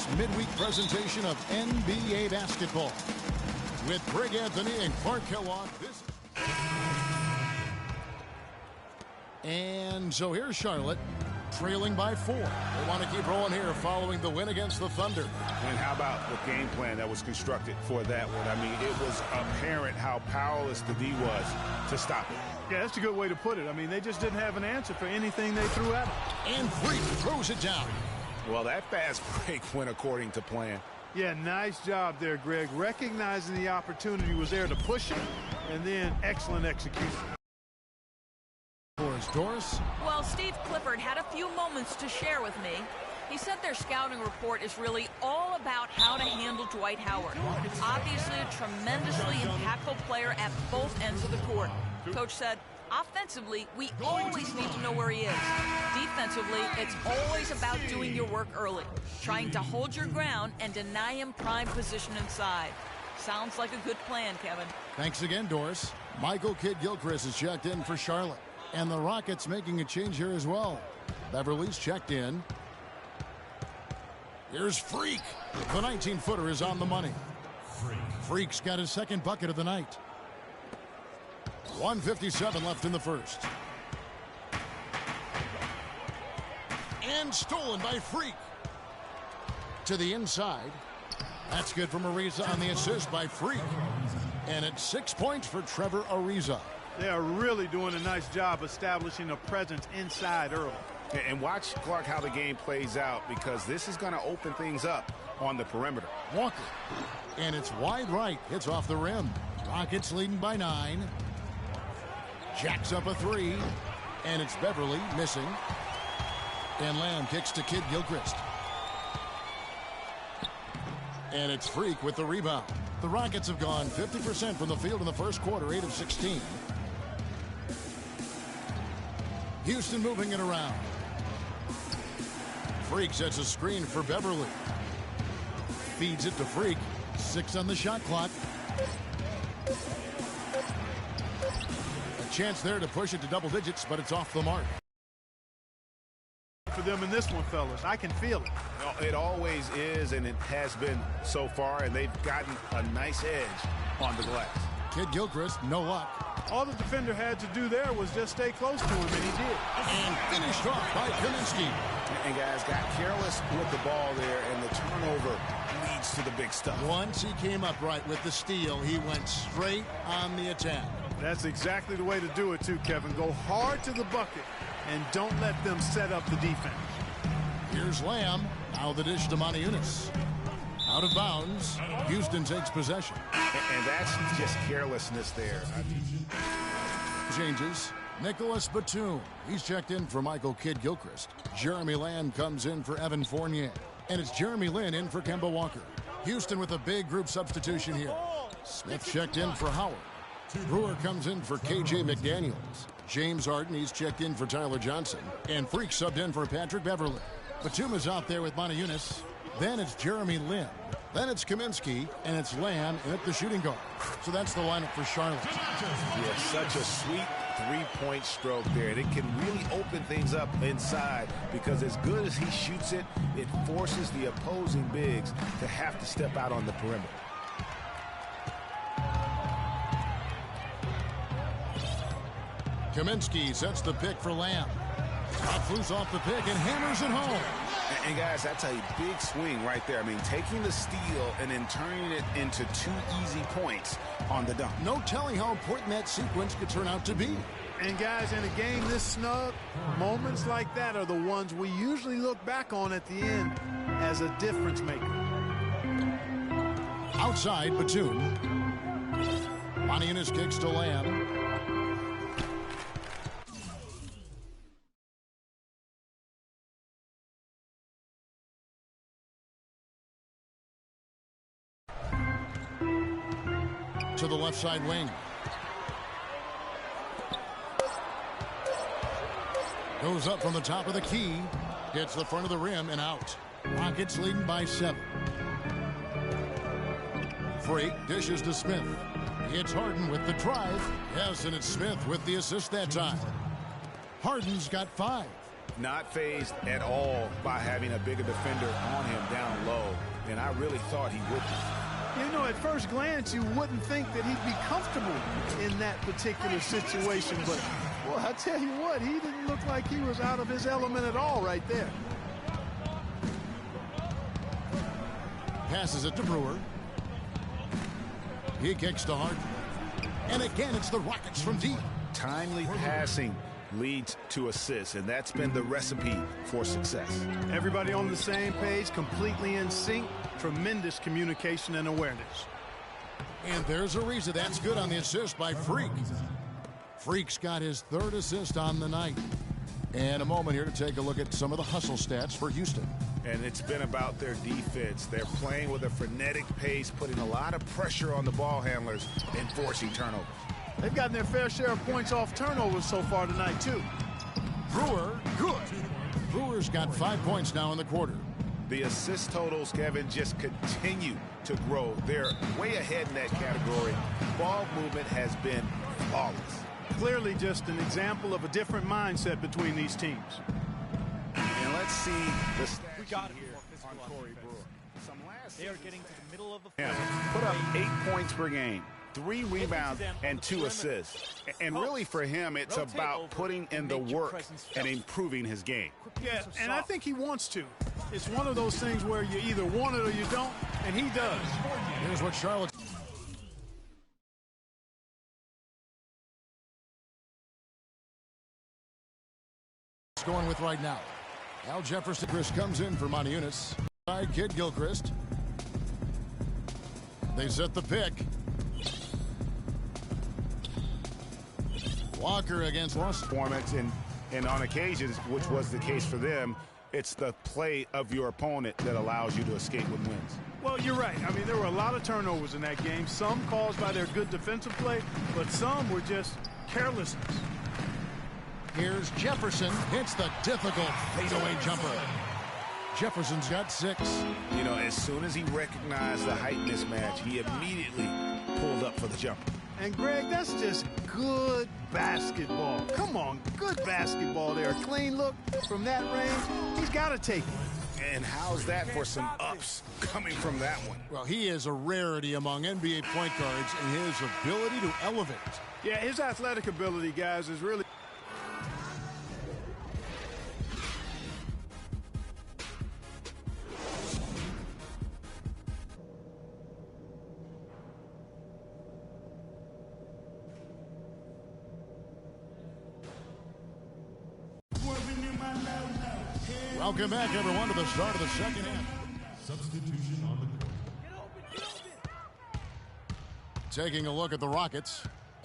this midweek presentation of NBA basketball with Greg Anthony and Clark Kellogg. And so here's Charlotte, trailing by 4. They want to keep rolling here following the win against the Thunder. And how about the game plan that was constructed for that one? I mean, it was apparent how powerless the D was to stop it. Yeah, that's a good way to put it. I mean, they just didn't have an answer for anything they threw at them. And Freak throws it down. Well, that fast break went according to plan. Yeah, nice job there, Greg. Recognizing the opportunity was there to push it, and then excellent execution. Doris. Well, Steve Clifford had a few moments to share with me. He said their scouting report is really all about how to handle Dwight Howard. Obviously a tremendously impactful player at both ends of the court. Coach said, offensively, we always need to know where he is. Defensively, it's always about doing your work early, trying to hold your ground and deny him prime position inside. Sounds like a good plan, Kevin. Thanks again, Doris. Michael Kidd-Gilchrist is checked in for Charlotte. And the Rockets making a change here as well. Beverly's checked in. Here's Freak. The 19-footer is on the money. Freak's got his second bucket of the night. 1:57 left in the first. And stolen by Freak. To the inside. That's good from Ariza on the assist by Freak. And it's 6 points for Trevor Ariza. They are really doing a nice job establishing a presence inside early. And watch, Clark, how the game plays out, because this is going to open things up on the perimeter. Walker. And it's wide right. Hits off the rim. Rockets leading by 9. Jacks up a 3. And it's Beverly missing. And Lamb kicks to Kidd-Gilchrist. And it's Freak with the rebound. The Rockets have gone 50% from the field in the first quarter, 8 of 16. Houston moving it around. Freak sets a screen for Beverly. Feeds it to Freak. 6 on the shot clock. A chance there to push it to double digits, but it's off the mark. For them in this one, fellas, I can feel it. No, it always is, and it has been so far, and they've gotten a nice edge on the glass. Kidd-Gilchrist, no luck. All the defender had to do there was just stay close to him, and he did. And finished off by Kaminsky. And guys got careless with the ball there, and the turnover leads to the big stuff. Once he came up right with the steal, he went straight on the attack. That's exactly the way to do it, too, Kevin. Go hard to the bucket, and don't let them set up the defense. Here's Lamb. Now the dish to Moniunas. Out of bounds. Houston takes possession. And that's just carelessness there. Changes. Nicholas Batum. He's checked in for Michael Kidd-Gilchrist. Jeremy Lamb comes in for Evan Fournier. And it's Jeremy Lin in for Kemba Walker. Houston with a big group substitution here. Smith checked in for Howard. Brewer comes in for KJ McDaniels. James Harden, he's checked in for Tyler Johnson. And Freak subbed in for Patrick Beverly. Batum is out there with Moniunas. Then it's Jeremy Lin. Then it's Kaminsky, and it's Lamb in at the shooting guard. So that's the lineup for Charlotte. Yeah, such a sweet three-point stroke there. And it can really open things up inside, because as good as he shoots it, it forces the opposing bigs to have to step out on the perimeter. Kaminsky sets the pick for Lamb. Top loose off the pick and hammers it home. And guys, that's a big swing right there. I mean, taking the steal and then turning it into 2 easy points on the dunk. No telling how important that sequence could turn out to be. And guys, in a game this snug, moments like that are the ones we usually look back on at the end as a difference maker. Outside, Batum. Moniunas kicks to Lamb. To the left side wing. Goes up from the top of the key. Hits the front of the rim and out. Rockets leading by 7. Freak dishes to Smith. Hits Harden with the drive. Yes, and it's Smith with the assist that time. Harden's got 5. Not fazed at all by having a bigger defender on him down low. I really thought he would be. You know, at first glance, you wouldn't think that he'd be comfortable in that particular situation. But, well, I tell you what, he didn't look like he was out of his element at all right there. Passes it to Brewer. He kicks to Harden. And again, it's the Rockets from deep. Timely passing leads to assists, and that's been the recipe for success. Everybody on the same page, completely in sync. Tremendous communication and awareness. And there's Ariza. That's good on the assist by Freak. Freak's got his third assist on the night. And a moment here to take a look at some of the hustle stats for Houston. And it's been about their defense. They're playing with a frenetic pace, putting a lot of pressure on the ball handlers and forcing turnovers. They've gotten their fair share of points off turnovers so far tonight, too. Brewer, good. Brewer's got 5 points now in the quarter. The assist totals, Kevin, just continue to grow. They're way ahead in that category. Ball movement has been flawless. Clearly just an example of a different mindset between these teams. And let's see the stats got here on Corey Brewer. They are getting to the middle of the floor. Put up 8 points per game, 3 rebounds, and 2 assists. And really for him, it's about putting in the work and improving his game. Yeah, and I think he wants to. It's one of those things where you either want it or you don't, and he does. Here's what Charlotte... going with right now. Al Jefferson comes in for Monty Eunice. By Kid Gilchrist. They set the pick. Walker against Lost. Performance and on occasions, which was the case for them, it's the play of your opponent that allows you to escape with wins. Well, you're right. I mean, there were a lot of turnovers in that game. Some caused by their good defensive play, but some were just carelessness. Here's Jefferson. Hits the difficult fadeaway jumper. Jefferson's got 6. You know, as soon as he recognized the height mismatch, he immediately pulled up for the jumper. And, Greg, that's just good basketball. Come on, good basketball there. A clean look from that range. He's got to take it. And how's that for some ups coming from that one? Well, he is a rarity among NBA point guards in his ability to elevate. Yeah, his athletic ability, guys, is really... Welcome back, everyone, to the start of the second half. Substitution on the court. Taking a look at the Rockets.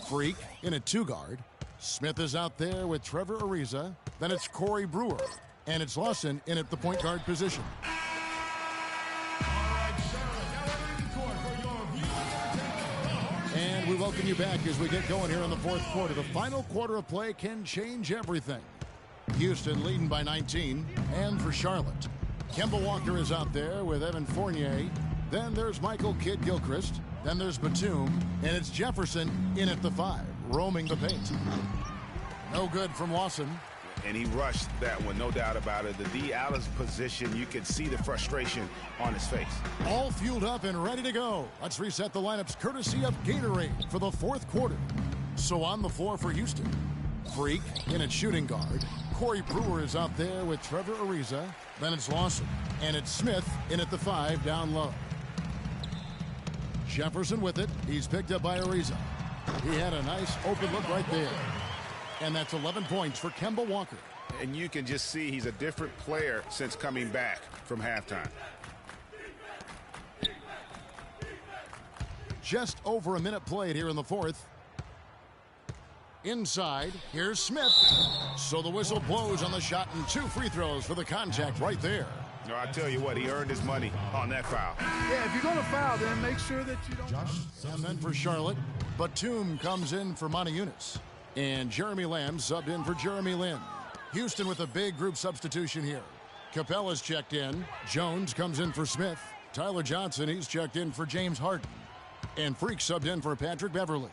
Freak in a 2-guard. Smith is out there with Trevor Ariza. Then it's Corey Brewer. And it's Lawson in at the point guard position. And we welcome you back as we get going here in the fourth quarter. The final quarter of play can change everything. Houston leading by 19. And for Charlotte, Kemba Walker is out there with Evan Fournier. Then there's Michael Kidd Gilchrist. Then there's Batum. And it's Jefferson in at the 5, roaming the paint. No good from Lawson. And he rushed that one, no doubt about it. The D out of position, you could see the frustration on his face. All fueled up and ready to go. Let's reset the lineups courtesy of Gatorade for the fourth quarter. So on the floor for Houston, Freak in at shooting guard. Corey Brewer is out there with Trevor Ariza. Then it's Lawson. And it's Smith in at the 5 down low. Jefferson with it. He's picked up by Ariza. He had a nice open look right there. And that's 11 points for Kemba Walker. And you can just see he's a different player since coming back from halftime. Just over a minute played here in the fourth. Inside, here's Smith. So the whistle blows on the shot and 2 free throws for the contact right there. No, I tell you what, he earned his money on that foul. Yeah, if you're going to foul, then make sure that you don't... And then for Charlotte, Batum comes in for Monty Eunice. And Jeremy Lamb subbed in for Jeremy Lin. Houston with a big group substitution here. Capella's checked in. Jones comes in for Smith. Tyler Johnson, he's checked in for James Harden. And Freak subbed in for Patrick Beverly.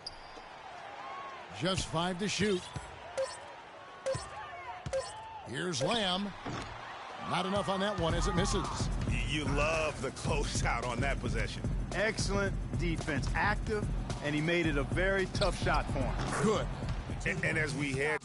Just 5 to shoot. Here's Lamb. Not enough on that one as it misses. You love the closeout on that possession. Excellent defense, active, and he made it a very tough shot for him. Good. And as we head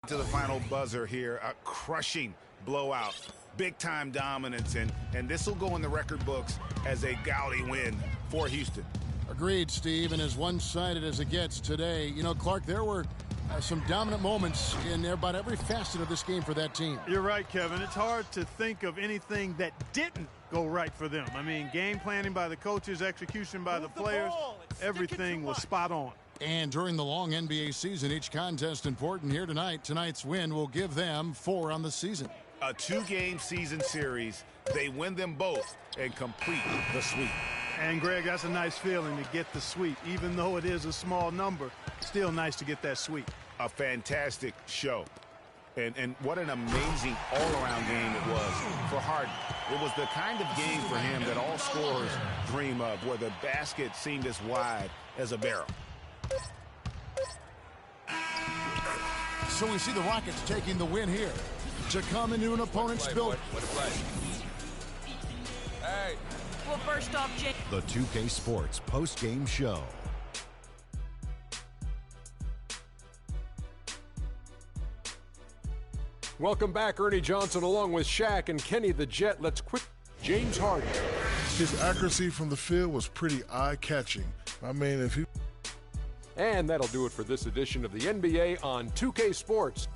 to the final buzzer here, a crushing blowout, big-time dominance, and this will go in the record books as a gaudy win for Houston. Agreed, Steve, and as one-sided as it gets today. You know, Clark, there were some dominant moments in about every facet of this game for that team. You're right, Kevin. It's hard to think of anything that didn't go right for them. I mean, game planning by the coaches, execution by the players, everything was spot on. And during the long NBA season, each contest important here tonight. Tonight's win will give them 4 on the season. A 2-game season series. They win them both and complete the sweep. And, Greg, that's a nice feeling to get the sweep. Even though it is a small number, still nice to get that sweep. A fantastic show. And what an amazing all-around game it was for Harden. It was the kind of game for him that all scorers dream of, where the basket seemed as wide as a barrel. So we see the Rockets taking the win here to come into an opponent's building. Hey. Well, first off, Jake. The 2K Sports post-game show. Welcome back, Ernie Johnson, along with Shaq and Kenny the Jet. Let's quick James Harden. His accuracy from the field was pretty eye-catching. I mean, if he... And that'll do it for this edition of the NBA on 2K Sports.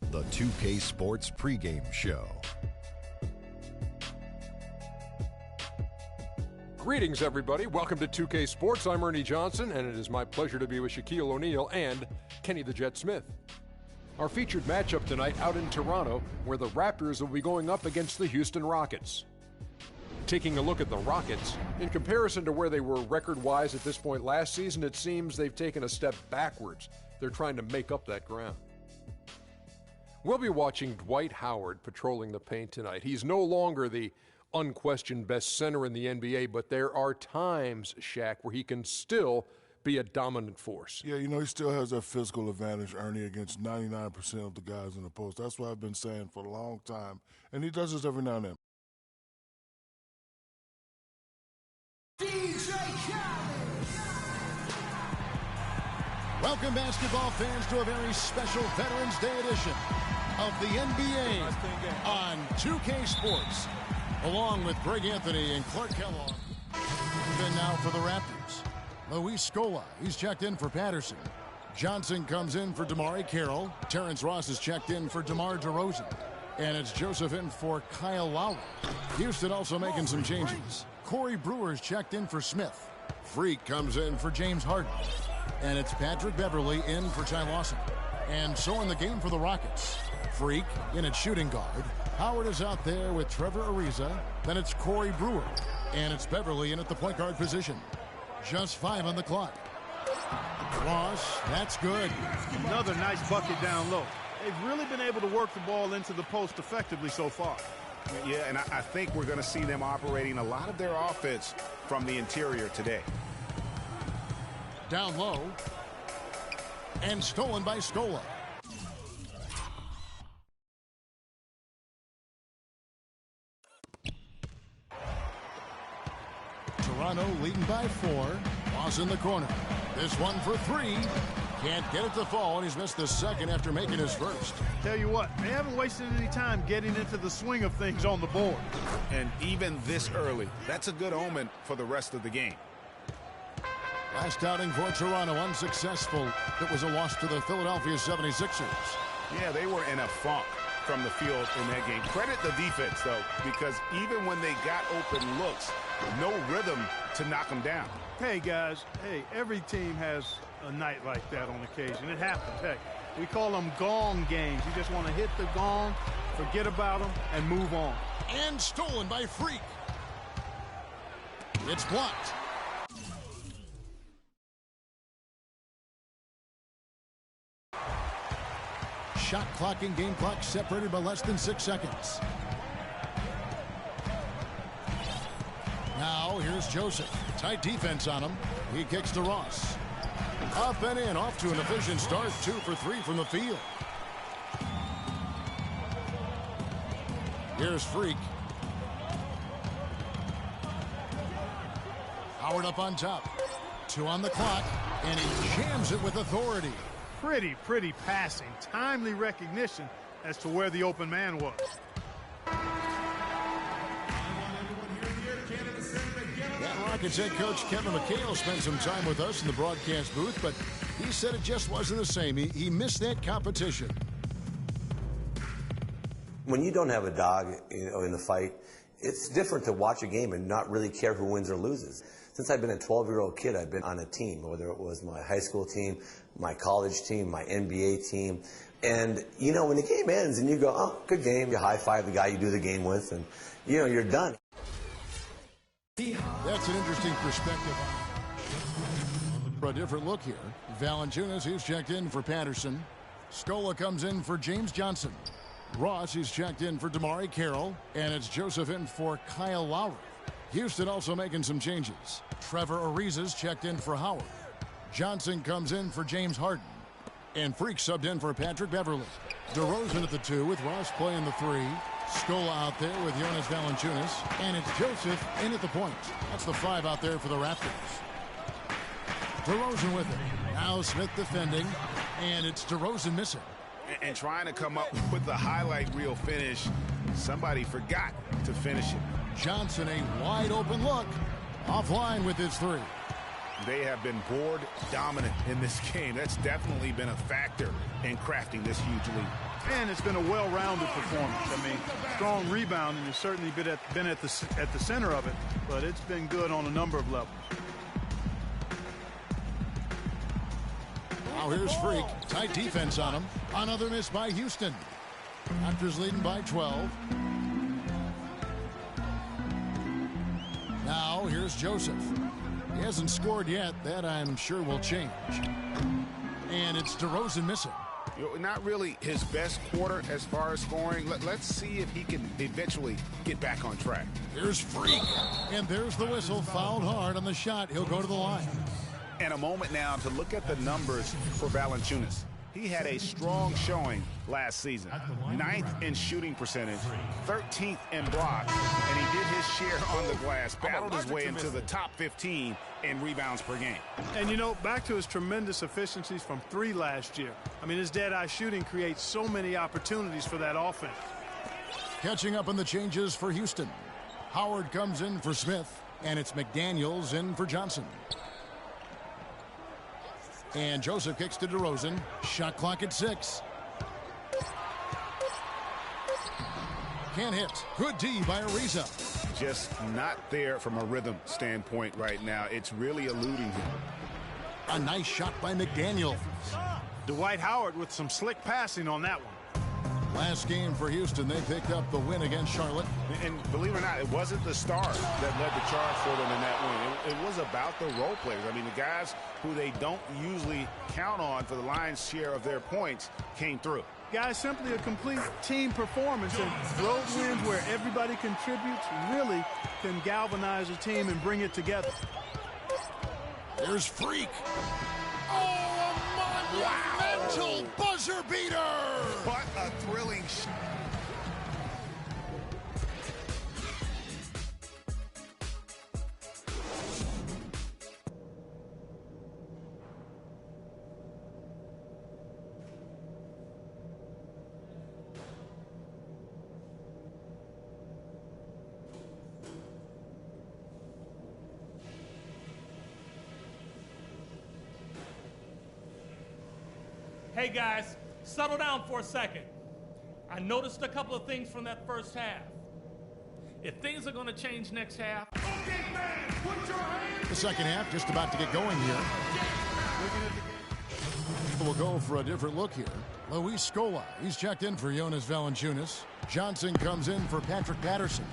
The 2K Sports pregame show. Greetings, everybody. Welcome to 2K Sports. I'm Ernie Johnson, and it is my pleasure to be with Shaquille O'Neal and Kenny the Jet Smith. Our featured matchup tonight out in Toronto, where the Raptors will be going up against the Houston Rockets. Taking a look at the Rockets, in comparison to where they were record-wise at this point last season, it seems they've taken a step backwards. They're trying to make up that ground. We'll be watching Dwight Howard patrolling the paint tonight. He's no longer the unquestioned best center in the NBA, but there are times, Shaq, where he can still be a dominant force. Yeah, you know, he still has that physical advantage, Ernie, against 99% of the guys in the post. That's what I've been saying for a long time, and he does this every now and then. Welcome, basketball fans, to a very special Veterans Day edition of the NBA on 2K Sports, along with Greg Anthony and Clark Kellogg. Then now for the Raptors, Luis Scola. He's checked in for Patterson. Johnson comes in for DeMar Carroll. Terrence Ross is checked in for DeMar DeRozan. And it's Joseph in for Kyle Lowry. Houston also making some changes. Corey Brewer's checked in for Smith. Freak comes in for James Harden. And it's Patrick Beverley in for Ty Lawson. And so in the game for the Rockets, Freak in at shooting guard. Howard is out there with Trevor Ariza. Then it's Corey Brewer. And it's Beverley in at the point guard position. Just 5 on the clock. Ross, that's good. Another nice bucket down low. They've really been able to work the ball into the post effectively so far. Yeah, and I think we're going to see them operating a lot of their offense from the interior today. Down low. And stolen by Scola. Toronto leading by 4. Ross in the corner. This one for 3. Can't get it to fall, and he's missed the second after making his first. Tell you what, they haven't wasted any time getting into the swing of things on the board. And even this early, that's a good omen for the rest of the game. Last outing for Toronto, unsuccessful. It was a loss to the Philadelphia 76ers. Yeah, they were in a funk from the field in that game. Credit the defense, though, because even when they got open looks, no rhythm to knock them down. Hey, guys, hey, every team has a night like that on occasion. It happens. Hey, we call them gong games. You just want to hit the gong, forget about them, and move on. And stolen by Freak. It's blocked. Shot clock and game clock separated by less than 6 seconds. Now here's Joseph. Tight defense on him. He kicks to Ross. Up and in, off to an efficient start. 2 for 3 from the field. Here's Freak. Howard up on top. 2 on the clock, and he jams it with authority. Pretty passing. Timely recognition as to where the open man was. Rockets head coach Kevin McHale spent some time with us in the broadcast booth, but he said it just wasn't the same. He missed that competition. When you don't have a dog, in the fight, it's different to watch a game and not really care who wins or loses. Since I've been a 12-year-old kid, I've been on a team, whether it was my high school team, my college team, my NBA team. And, when the game ends and you go, oh, good game, you high-five the guy you do the game with, and, you're done. That's an interesting perspective. For a different look here, Valanciunas, he's checked in for Patterson. Scola comes in for James Johnson. Ross, he's checked in for DeMar Carroll. And it's Joseph in for Kyle Lowry. Houston also making some changes. Trevor Ariza's checked in for Howard. Johnson comes in for James Harden. And Freak subbed in for Patrick Beverley. DeRozan at the 2 with Ross playing the 3. Scola out there with Jonas Valanciunas. And it's Joseph in at the point. That's the 5 out there for the Raptors. DeRozan with it. Now Smith defending. And it's DeRozan missing. And trying to come up with the highlight reel finish. Somebody forgot to finish it. Johnson, a wide open look. Offline with his 3. They have been board dominant in this game. That's definitely been a factor in crafting this huge lead. And it's been a well-rounded performance. I mean, strong rebounding has certainly been at the center of it, but it's been good on a number of levels. Now here's Freak. Tight defense on him. Another miss by Houston. Raptors leading by 12. Now here's Joseph. He hasn't scored yet. That I'm sure will change. And it's DeRozan missing. Not really his best quarter as far as scoring. Let's see if he can eventually get back on track. Here's Freak. And there's the whistle. Fouled hard on the shot. He'll go to the line. And a moment now to look at the numbers for Valanciunas. He had a strong showing last season. 9th in shooting percentage, 13th in blocks, and he did his share on the glass, battled his way into the top 15 in rebounds per game. And, you know, back to his tremendous efficiencies from 3 last year. I mean, his dead-eye shooting creates so many opportunities for that offense. Catching up on the changes for Houston. Howard comes in for Smith, and it's McDaniels in for Johnson. And Joseph kicks to DeRozan. Shot clock at 6. Can't hit. Good D by Ariza. Just not there from a rhythm standpoint right now. It's really eluding him. A nice shot by McDaniel. Dwight Howard with some slick passing on that one. Last game for Houston, they picked up the win against Charlotte. And believe it or not, it wasn't the stars that led the charge for them in that win. It was about the role players. I mean, the guys who they don't usually count on for the lion's share of their points came through. Guys, simply a complete team performance. And road wins where everybody contributes really can galvanize a team and bring it together. There's Freak. Oh, a monumental buzzer beater! What a thrilling shot. Hey guys, settle down for a second. I noticed a couple of things from that first half. If things are going to change next half. The second half just about to get going here. We'll go for a different look here. Luis Scola, he's checked in for Jonas Valanciunas. Johnson comes in for Patrick Patterson.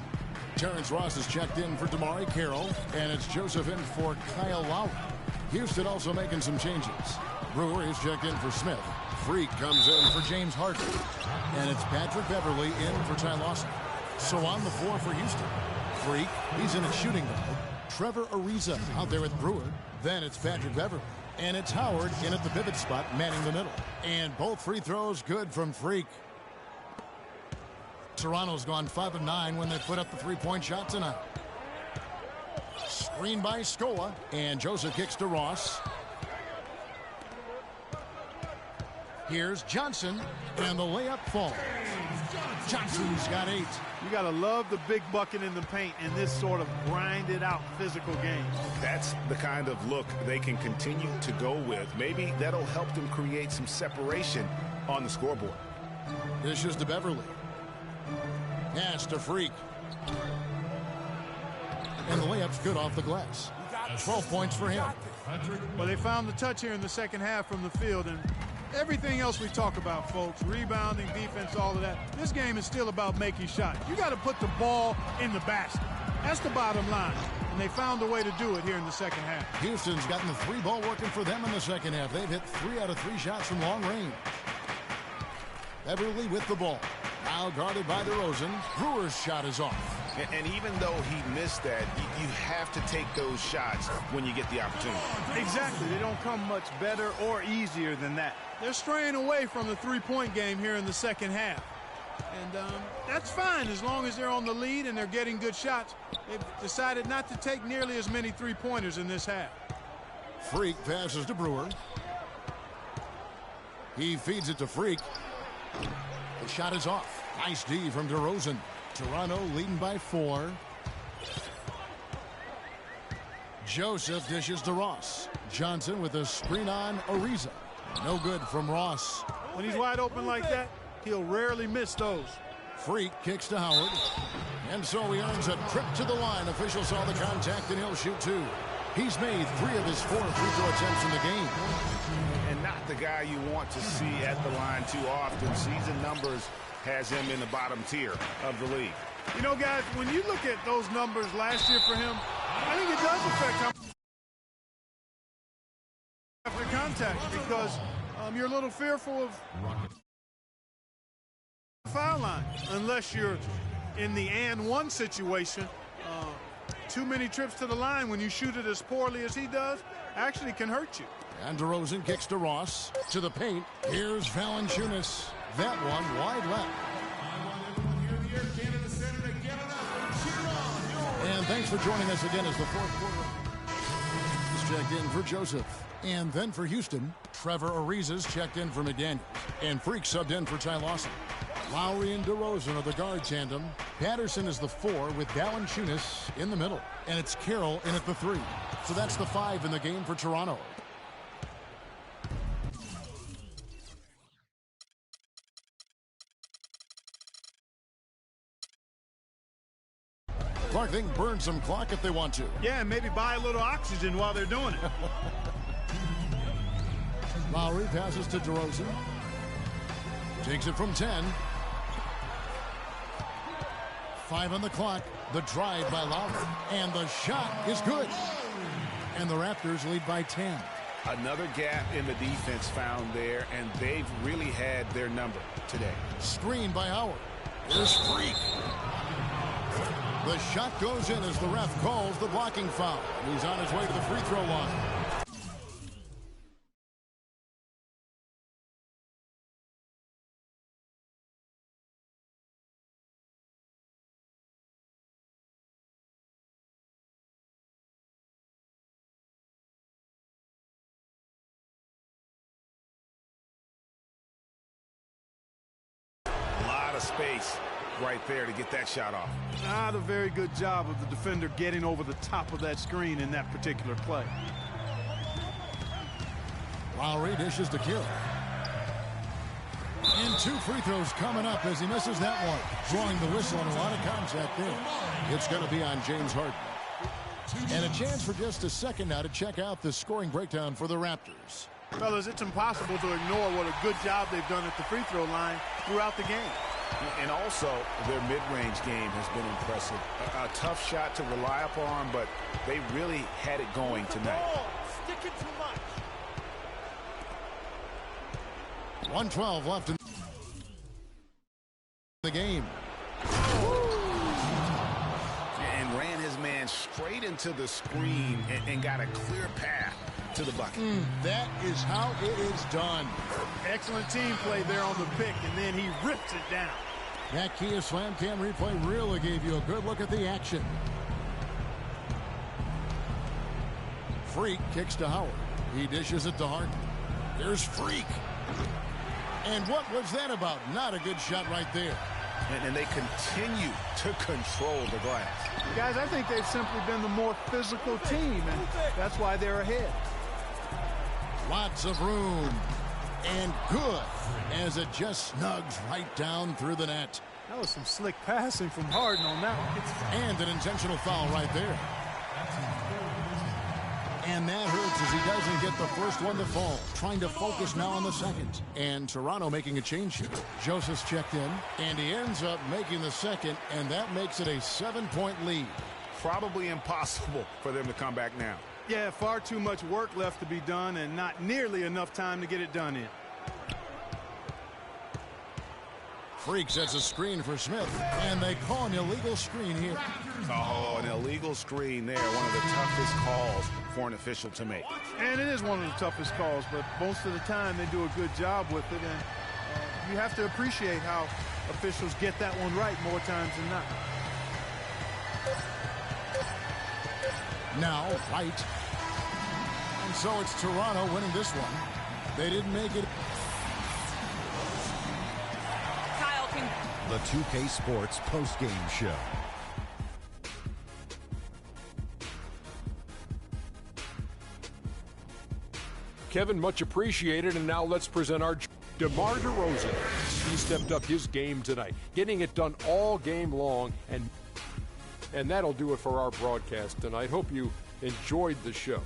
Terrence Ross is checked in for Damari Carroll. And it's Joseph in for Kyle Lowry. Houston also making some changes. Brewer is checked in for Smith. Freak comes in for James Harden. And it's Patrick Beverly in for Ty Lawson. So on the floor for Houston. Freak, he's in at shooting guard. Trevor Ariza out there with Brewer. Then it's Patrick Beverly. And it's Howard in at the pivot spot, manning the middle. And both free throws good from Freak. Toronto's gone 5 of 9 when they put up the three-point shot tonight. Screen by Scola. And Joseph kicks to Ross. Here's Johnson, and the layup falls. Johnson's got 8. You got to love the big bucket in the paint in this sort of grinded-out physical game. That's the kind of look they can continue to go with. Maybe that'll help them create some separation on the scoreboard. Dishes to Beverly. Pass to Freak. And the layup's good off the glass. 12 points for him. Well, they found the touch here in the second half from the field, and everything else we talk about, folks, rebounding, defense, all of that, this game is still about making shots. You got to put the ball in the basket. That's the bottom line, and they found a way to do it here in the second half. Houston's gotten the 3-ball working for them in the second half. They've hit 3 out of 3 shots from long range. Beverly with the ball. Now guarded by DeRozan. Brewer's shot is off. And even though he missed that, you have to take those shots when you get the opportunity. Exactly. They don't come much better or easier than that. They're straying away from the three-point game here in the second half. And that's fine as long as they're on the lead and they're getting good shots. They've decided not to take nearly as many three-pointers in this half. Freak passes to Brewer. He feeds it to Freak. The shot is off. Nice D from DeRozan. Toronto leading by 4. Joseph dishes to Ross. Johnson with a screen on Ariza. No good from Ross. When he's wide open like that, he'll rarely miss those. Freak kicks to Howard. And so he earns a trip to the line. Officials saw the contact and he'll shoot 2. He's made 3 of his 4 free throw attempts in the game. And not the guy you want to see at the line too often. Season numbers has him in the bottom tier of the league. You know, guys, when you look at those numbers last year for him, I think it does affect him after contact because you're a little fearful of foul line unless you're in the and one situation. Too many trips to the line when you shoot it as poorly as he does actually can hurt you. And DeRozan kicks to Ross. To the paint. Here's Valanciunas. That one wide left. And thanks for joining us again as the fourth quarter is checked in for Joseph. And then for Houston, Trevor Ariza's checked in for McDaniels. And Freak subbed in for Ty Lawson. Lowry and DeRozan are the guard tandem. Patterson is the 4 with Valanciunas in the middle. And it's Carroll in at the 3. So that's the 5 in the game for Toronto. Clark, they can burn some clock if they want to. Yeah, and maybe buy a little oxygen while they're doing it. Lowry passes to DeRozan. Takes it from 10. 5 on the clock. The drive by Lowry. And the shot is good. And the Raptors lead by 10. Another gap in the defense found there, and they've really had their number today. Screen by Howard. Here's Freak. The shot goes in as the ref calls the blocking foul. He's on his way to the free throw line. A lot of space right there to get that shot off. Not a very good job of the defender getting over the top of that screen in that particular play. Lowry dishes to Carroll. And 2 free throws coming up as he misses that one. Drawing the whistle and a lot of contact there. It's going to be on James Harden. And a chance for just a second now to check out the scoring breakdown for the Raptors. Fellas, it's impossible to ignore what a good job they've done at the free throw line throughout the game. And also, their mid-range game has been impressive. A tough shot to rely upon, but they really had it going tonight. Sticking too much. 1:12 left in the game. And ran his man straight into the screen and got a clear path to the bucket. That is how it is done. Excellent team play there on the pick, and then he rips it down. That Kia Slam Cam replay really gave you a good look at the action. Freak kicks to Howard. He dishes it to Harden. There's Freak. And what was that about? Not a good shot right there. And they continue to control the glass. Guys, I think they've simply been the more physical team, and that's why they're ahead. Lots of room. And good as it just snugs right down through the net. That was some slick passing from Harden on that one. And an intentional foul right there. And that hurts as he doesn't get the first one to fall. Trying to focus now on the second. And Toronto making a change here. Joseph's checked in, and he ends up making the second, and that makes it a 7-point lead. Probably impossible for them to come back now. Yeah, far too much work left to be done and not nearly enough time to get it done in. Freak sets a screen for Smith, and they call an illegal screen here. Oh, an illegal screen there. One of the toughest calls for an official to make. And it is one of the toughest calls, but most of the time they do a good job with it, and you have to appreciate how officials get that one right more times than not. Now, White. And so it's Toronto winning this one. They didn't make it. Kyle can... The 2K Sports postgame show. Kevin, much appreciated. And now let's present our DeMar DeRozan. He stepped up his game tonight, getting it done all game long. And that'll do it for our broadcast tonight. Hope you enjoyed the show.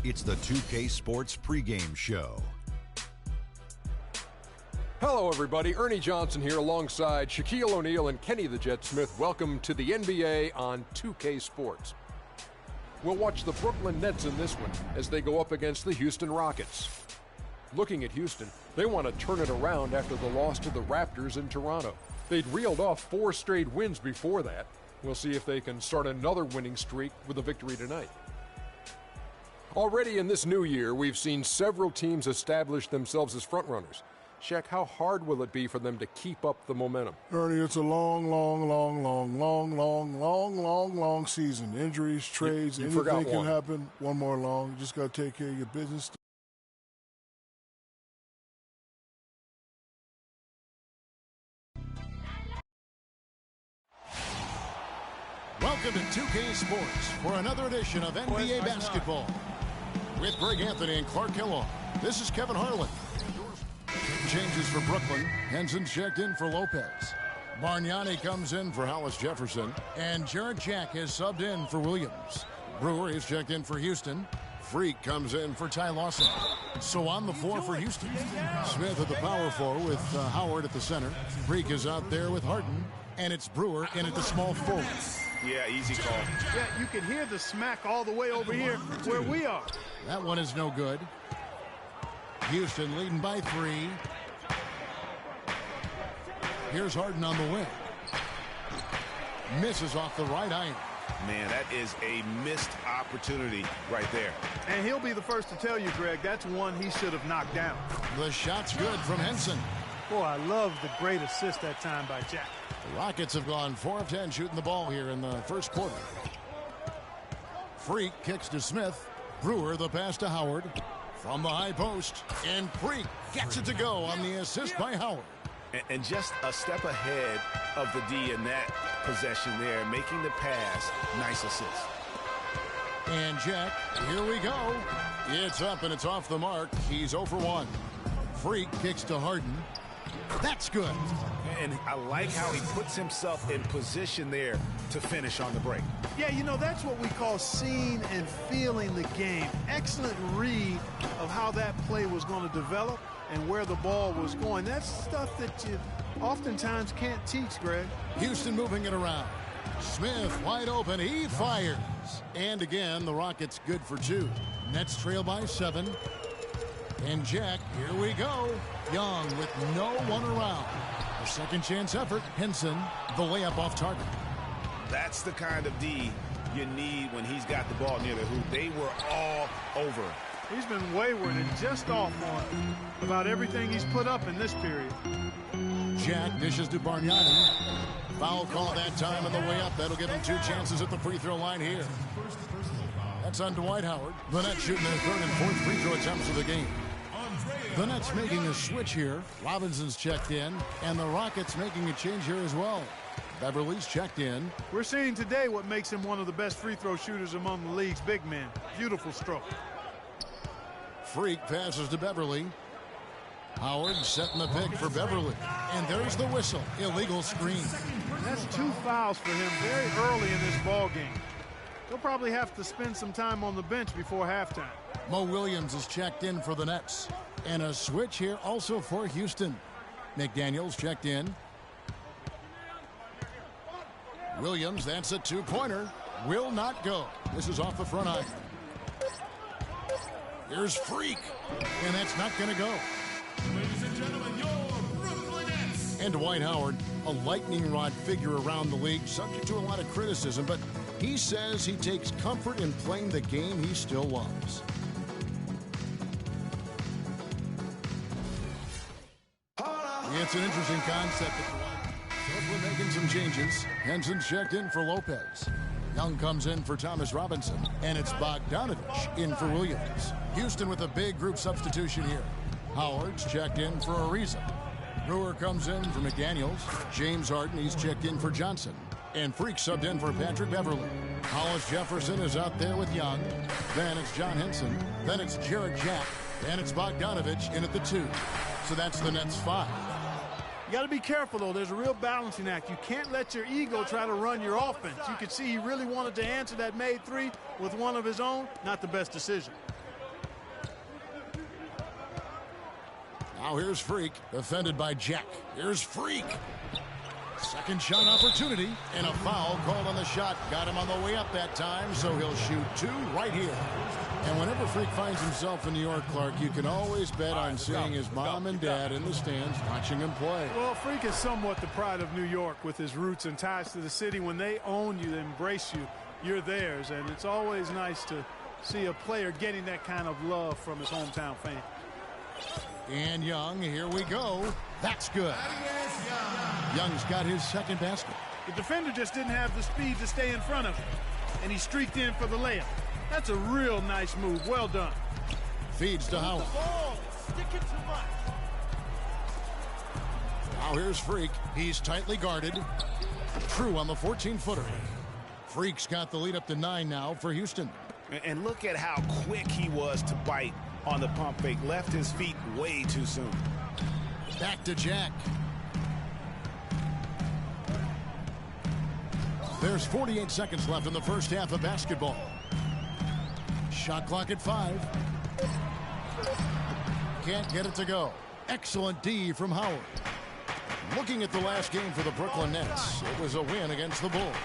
It's the 2K Sports pregame show. Hello, everybody. Ernie Johnson here alongside Shaquille O'Neal and Kenny the Jet Smith. Welcome to the NBA on 2K Sports. We'll watch the Brooklyn Nets in this one as they go up against the Houston Rockets. Looking at Houston, they want to turn it around after the loss to the Raptors in Toronto. They'd reeled off 4 straight wins before that. We'll see if they can start another winning streak with a victory tonight. Already in this new year, we've seen several teams establish themselves as frontrunners. Shaq, how hard will it be for them to keep up the momentum? Ernie, it's a long season. Injuries, trades, anything can happen. One more long. You just got to take care of your business. Welcome to 2K Sports for another edition of NBA basketball. With Greg Anthony and Clark Kellogg, this is Kevin Harlan. Changes for Brooklyn. Henson's checked in for Lopez. Bargnani comes in for Hollis Jefferson. And Jarrett Jack has subbed in for Williams. Brewer is checked in for Houston. Freak comes in for Ty Lawson. So on the floor for Houston, Smith at the power forward with Howard at the center. Freak is out there with Harden. And it's Brewer in at the small forward. Yeah, easy call. Yeah, you can hear the smack all the way over here where we are. That one is no good. Houston leading by 3. Here's Harden on the wing. Misses off the right iron. Man, that is a missed opportunity right there. And he'll be the first to tell you, Greg, that's one he should have knocked down. The shot's good from Henson. Boy, I love the great assist that time by Jack. The Rockets have gone 4 of 10 shooting the ball here in the first quarter. Freak kicks to Smith. Brewer the pass to Howard. From the high post. And Freak gets it to go on the assist by Howard. And just a step ahead of the D in that possession there, making the pass. Nice assist. And Jack, here we go. It's up and it's off the mark. He's 0 for 1. Freak kicks to Harden. That's good. And I like how he puts himself in position there to finish on the break. Yeah, you know, that's what we call seeing and feeling the game. Excellent read of how that play was going to develop and where the ball was going. That's stuff that you oftentimes can't teach, Greg. Houston moving it around. Smith wide open. He fires. And again, the Rockets good for 2. Nets trail by 7. And Jack, here we go. Young with no one around. A second chance effort. Henson, the layup off target. That's the kind of D you need when he's got the ball near the hoop. They were all over. He's been wayward and just off on about everything he's put up in this period. Jack dishes to Bargnani. Foul call that time on the way up. That'll give him 2 chances at the free throw line here. That's on Dwight Howard. The Nets shooting their 3rd and 4th free throw attempts of the game. The Nets making a switch here. Robinson's checked in, and the Rockets making a change here as well. Beverly's checked in. We're seeing today what makes him one of the best free throw shooters among the league's big men. Beautiful stroke. Freak passes to Beverly. Howard setting the pick for Beverly. And there's the whistle. Illegal screen. That's 2 fouls for him very early in this ball game. He'll probably have to spend some time on the bench before halftime. Mo Williams is checked in for the Nets. And a switch here also for Houston. McDaniels checked in. Williams, that's a 2-pointer. Will not go. This is off the front iron. Here's Freak. And that's not going to go. Ladies and gentlemen, your Brooklyn Nets. And Dwight Howard, a lightning rod figure around the league, subject to a lot of criticism, but he says he takes comfort in playing the game he still loves. It's an interesting concept. We're making some changes. Henson's checked in for Lopez. Young comes in for Thomas Robinson. And it's Bogdanovich in for Williams. Houston with a big group substitution here. Howard's checked in for Ariza. Brewer comes in for McDaniels. James Harden, he's checked in for Johnson. And Freak subbed in for Patrick Beverly. Hollis Jefferson is out there with Young. Then it's John Henson. Then it's Jarrett Jack. And it's Bogdanovich in at the 2. So that's the Nets 5. You got to be careful, though. There's a real balancing act. You can't let your ego try to run your offense. You could see he really wanted to answer that made 3 with one of his own. Not the best decision. Now here's Freak, defended by Jack. Here's Freak. Second shot opportunity, and a foul called on the shot. Got him on the way up that time, so he'll shoot 2 right here. And whenever Freak finds himself in New York, Clark, you can always bet on seeing his mom and dad in the stands watching him play. Well, Freak is somewhat the pride of New York with his roots and ties to the city. When they own you, they embrace you, you're theirs. And it's always nice to see a player getting that kind of love from his hometown fans. And Young, here we go. That's good. Young's got his second basket. The defender just didn't have the speed to stay in front of him, and he streaked in for the layup. That's a real nice move. Well done. Feeds to Howard. Now here's Freak. He's tightly guarded. True on the 14-footer. Freak's got the lead up to 9 now for Houston. And look at how quick he was to bite on the pump fake. Left his feet way too soon. Back to Jack. There's 48 seconds left in the first half of basketball. Shot clock at 5. Can't get it to go. Excellent D from Howard. Looking at the last game for the Brooklyn Nets, it was a win against the Bulls.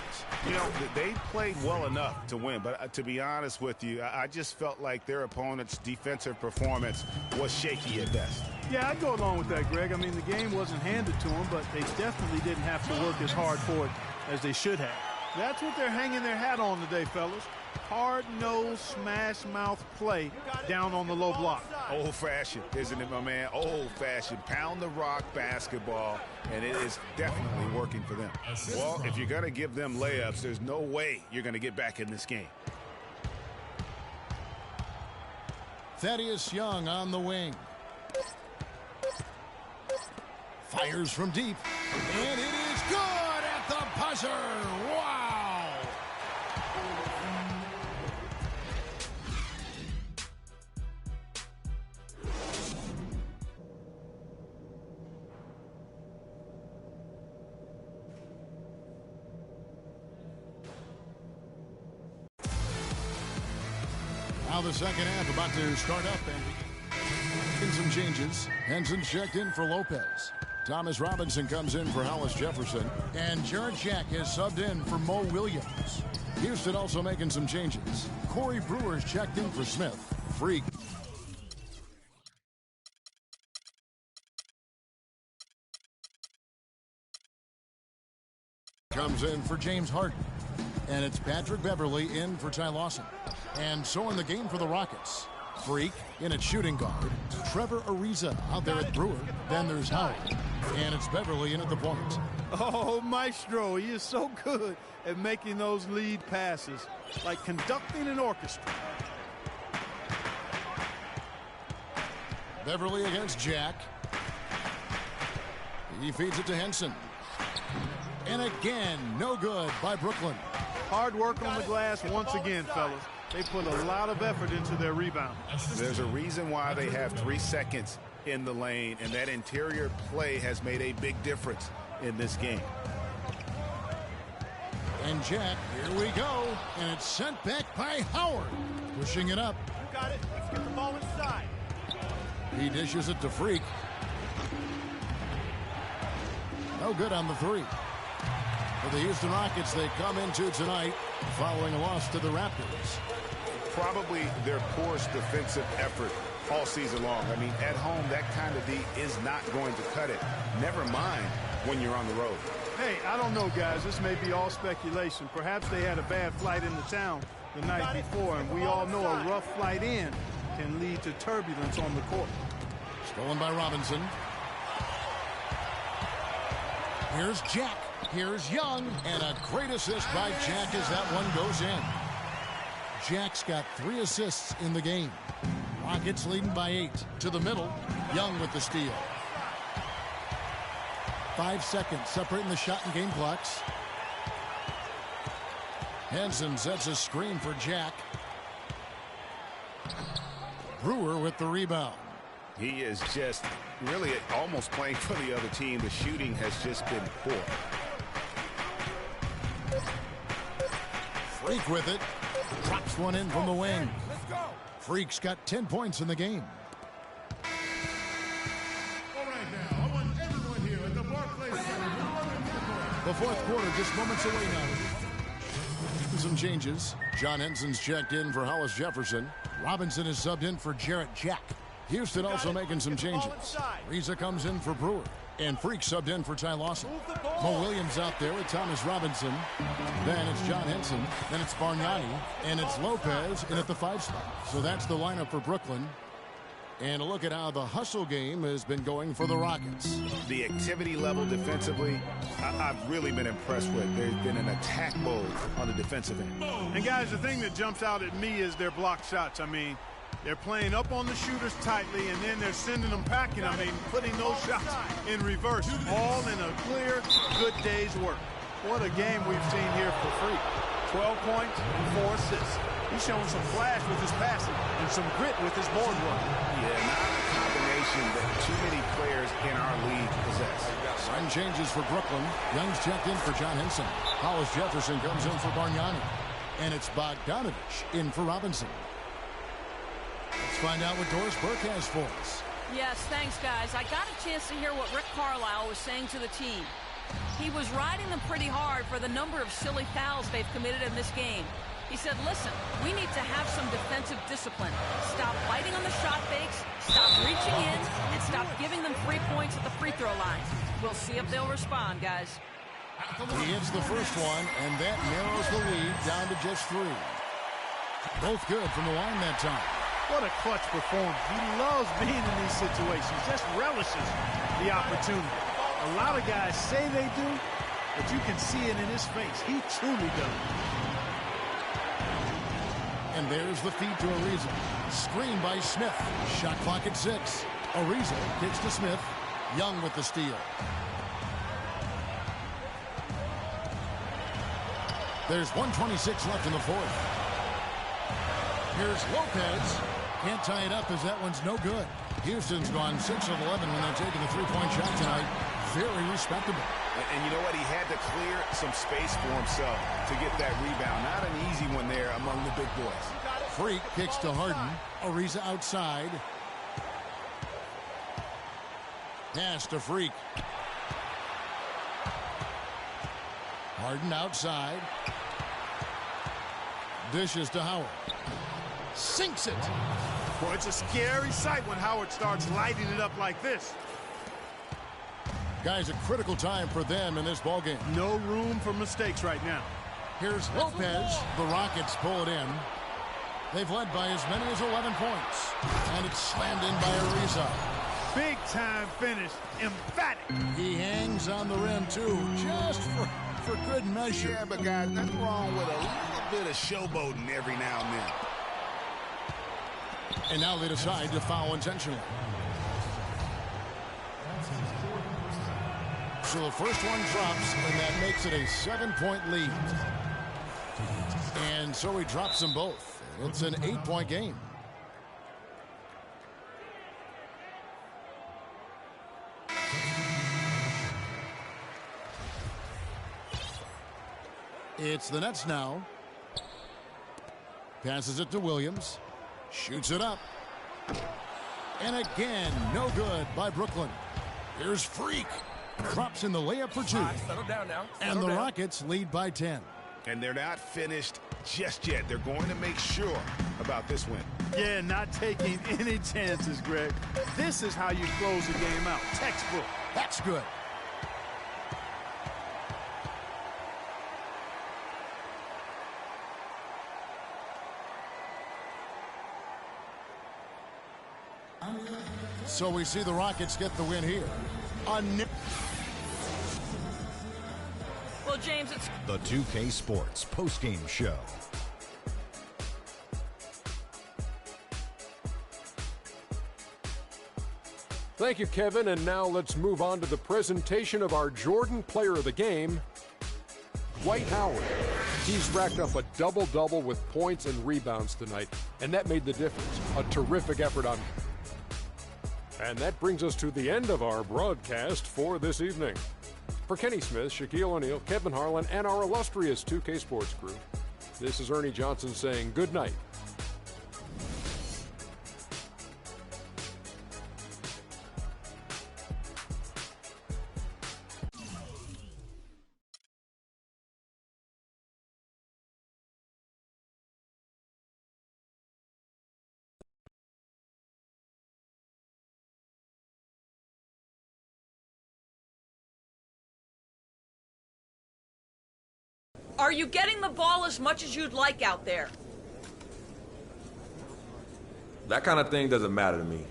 You know, they played well enough to win, but to be honest with you, I just felt like their opponent's defensive performance was shaky at best. Yeah, I'd go along with that, Greg. I mean, the game wasn't handed to them, but they definitely didn't have to work as hard for it as they should have. That's what they're hanging their hat on today, fellas. Hard-nosed, smash-mouth play down on the low block. Old-fashioned, isn't it, my man? Old-fashioned, pound-the-rock basketball, and it is definitely working for them. Well, if you're going to give them layups, there's no way you're going to get back in this game. Thaddeus Young on the wing. Fires from deep, and it is good at the buzzer. Wow! Now the second half about to start up, and in some changes. Henson's checked in for Lopez. Thomas Robinson comes in for Hollis Jefferson. And Jared Jack has subbed in for Mo Williams. Houston also making some changes. Corey Brewer's checked in for Smith. Freak comes in for James Harden. And it's Patrick Beverly in for Ty Lawson. And so in the game for the Rockets, Freak in at shooting guard. Trevor Ariza out there at Brewer. Then there's Howard. And it's Beverly in at the point. Oh, Maestro, he is so good at making those lead passes, like conducting an orchestra. Beverly against Jack. He feeds it to Henson. And again, no good by Brooklyn. Hard work on the glass once again, fellas. They put a lot of effort into their rebound. There's a reason why they have 3 seconds in the lane, and that interior play has made a big difference in this game. And Jack, here we go. And it's sent back by Howard. Pushing it up. You got it. Let's get the ball inside. He dishes it to Freak. No good on the 3. For the Houston Rockets, they come into tonight following a loss to the Raptors. Probably their poorest defensive effort all season long. I mean, at home, that kind of D is not going to cut it. Never mind when you're on the road. Hey, I don't know, guys. This may be all speculation. Perhaps they had a bad flight into town the night before, and we all know a rough flight in can lead to turbulence on the court. Stolen by Robinson. Here's Jack. Here's Young. And a great assist by Jack as that one goes in. Jack's got 3 assists in the game. Rockets leading by 8. To the middle. Young with the steal. 5 seconds separating the shot and game clocks. Henson sets a screen for Jack. Brewer with the rebound. He is just really almost playing for the other team. The shooting has just been poor. Freak with it. Drops one in from the wing. Freak's got 10 points in the game. The fourth quarter just moments away now. Some changes. John Henson's checked in for Hollis Jefferson. Robinson is subbed in for Jarrett Jack. Houston also making some changes. Reza comes in for Brewer. And Freak subbed in for Ty Lawson. Mo Williams out there with Thomas Robinson. Then it's John Henson. Then it's Bargnani. And it's Lopez in at the 5 spot. So that's the lineup for Brooklyn. And a look at how the hustle game has been going for the Rockets. The activity level defensively, I've really been impressed with. There's been an attack mode on the defensive end. And guys, the thing that jumps out at me is their block shots. I mean, they're playing up on the shooters tightly, and then they're sending them packing. I mean, putting those shots in reverse, all in a clear, good day's work. What a game we've seen here for Freak. 12 points and 4 assists. He's showing some flash with his passing and some grit with his board work. Yeah, not a combination that too many players in our league possess. Sign changes for Brooklyn. Young's checked in for John Henson. Hollis Jefferson comes in for Bargnani. And it's Bogdanovich in for Robinson. Let's find out what Doris Burke has for us. Yes, thanks, guys. I got a chance to hear what Rick Carlisle was saying to the team. He was riding them pretty hard for the number of silly fouls they've committed in this game. He said, listen, we need to have some defensive discipline. Stop fighting on the shot fakes, stop reaching in, and stop giving them free points at the free throw line. We'll see if they'll respond, guys. He hits the first one, and that narrows the lead down to just 3. Both good from the line that time. What a clutch performance. He loves being in these situations, just relishes the opportunity. A lot of guys say they do, but you can see it in his face. He truly does. And there's the feed to Ariza. Screen by Smith. Shot clock at 6. Ariza kicks to Smith. Young with the steal. There's 1:26 left in the fourth. Here's Lopez. Can't tie it up as that one's no good. Houston's gone 6 of 11 when they're taking the 3-point shot tonight. Very respectable. And you know what? He had to clear some space for himself to get that rebound. Not an easy one there among the big boys. Freak kicks to Harden. Ariza outside. Pass to Freak. Harden outside. Dishes to Howard. Sinks it. Boy, it's a scary sight when Howard starts lighting it up like this. Guys, a critical time for them in this ballgame. No room for mistakes right now. Here's Lopez. The Rockets pull it in. They've led by as many as 11 points. And it's slammed in by Ariza. Big time finish. Emphatic. He hangs on the rim, too, just for good measure. Yeah, but guys, nothing wrong with a little bit of showboating every now and then. And now they decide to foul intentionally. So the first one drops, and that makes it a 7-point lead. And so he drops them both. It's an 8-point game. It's the Nets now. Passes it to Williams. Shoots it up. And again, no good by Brooklyn. Here's Freak. Drops in the layup for 2. Settle down now. And the Rockets lead by 10. And they're not finished just yet. They're going to make sure about this win. Yeah, not taking any chances, Greg. This is how you close the game out. Textbook. That's good. So we see the Rockets get the win here. Well, James, it's The 2K Sports postgame show. Thank you, Kevin. And now let's move on to the presentation of our Jordan Player of the Game, Dwight Howard. He's racked up a double-double with points and rebounds tonight, and that made the difference. A terrific effort on him. And that brings us to the end of our broadcast for this evening. For Kenny Smith, Shaquille O'Neal, Kevin Harlan, and our illustrious 2K Sports crew, this is Ernie Johnson saying good night. Are you getting the ball as much as you'd like out there? That kind of thing doesn't matter to me.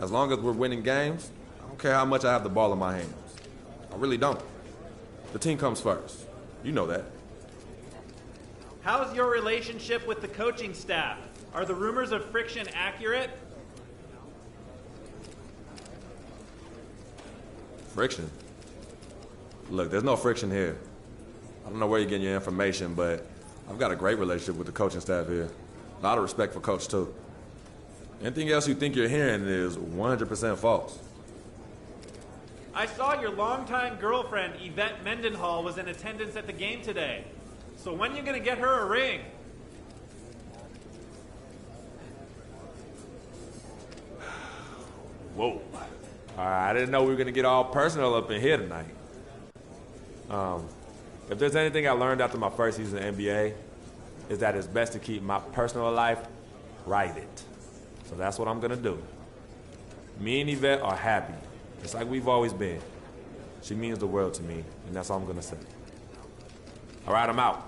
As long as we're winning games, I don't care how much I have the ball in my hands. I really don't. The team comes first. You know that. How's your relationship with the coaching staff? Are the rumors of friction accurate? Friction? Look, there's no friction here. I don't know where you're getting your information, but I've got a great relationship with the coaching staff here. A lot of respect for Coach, too. Anything else you think you're hearing is 100% false. I saw your longtime girlfriend, Yvette Mendenhall, was in attendance at the game today. So when are you going to get her a ring? Whoa. I didn't know we were going to get all personal up in here tonight. If there's anything I learned after my first season in the NBA, is that it's best to keep my personal life private. So that's what I'm going to do. Me and Yvette are happy, just like we've always been. She means the world to me, and that's all I'm going to say. All right, I'm out.